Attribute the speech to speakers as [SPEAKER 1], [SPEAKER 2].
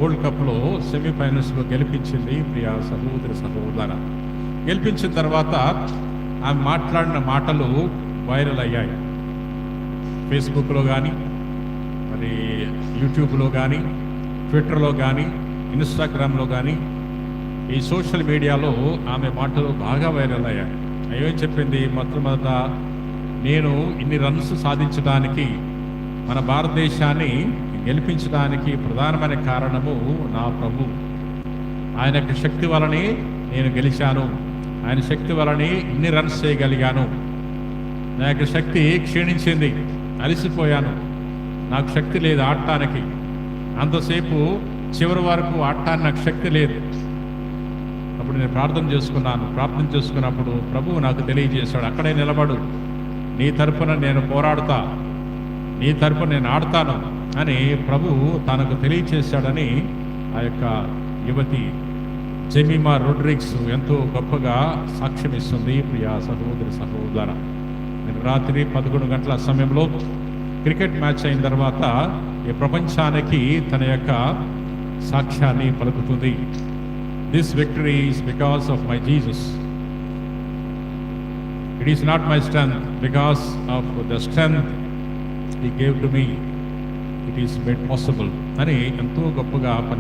[SPEAKER 1] World కప్లో సెమీఫైనల్స్లో గెలిపించింది ప్రియా సహోదర. గెలిపించిన తర్వాత ఆమె మాట్లాడిన మాటలు వైరల్ అయ్యాయి. ఫేస్బుక్లో కానీ, మరి యూట్యూబ్లో కానీ, ట్విట్టర్లో కానీ, ఇన్స్టాగ్రామ్లో కానీ, ఈ సోషల్ మీడియాలో ఆమె మాటలు బాగా వైరల్ అయ్యాయి. ఏమేం చెప్పింది? మొట్టమొదట, నేను ఇన్ని రన్స్ సాధించడానికి, మన భారతదేశాన్ని గెలిపించడానికి ప్రధానమైన కారణము నా ప్రభు. ఆయన యొక్క శక్తి వలనే నేను గెలిచాను. ఆయన శక్తి వలనే ఇన్ని రన్స్ చేయగలిగాను. నా యొక్క శక్తి క్షీణించింది, అలసిపోయాను, నాకు శక్తి లేదు ఆడటానికి. అంతసేపు చివరి వరకు ఆడటానికి నాకు శక్తి లేదు. అప్పుడు నేను ప్రార్థన చేసుకున్నప్పుడు ప్రభువు నాకు తెలియజేశాడు, అక్కడే నిలబడు, నీ తరపున నేను పోరాడుతా, నీ తరపున నేను ఆడతాను అని ప్రభువు తనకు తెలియచేశాడని ఆ యొక్క యువతి జెమిమా రోడ్రిగ్స్ ఎంతో గొప్పగా సాక్ష్యం ఇస్తుంది. ప్రియా సహోదర, నేను రాత్రి 11 గంటల సమయంలో క్రికెట్ మ్యాచ్ అయిన తర్వాత ఈ ప్రపంచానికి తన యొక్క సాక్ష్యాన్ని పలుకుతుంది. This victory is because of my Jesus. It is not my strength, because of the strength he gave to me, it is made possible అని ఎంతో గొప్పగా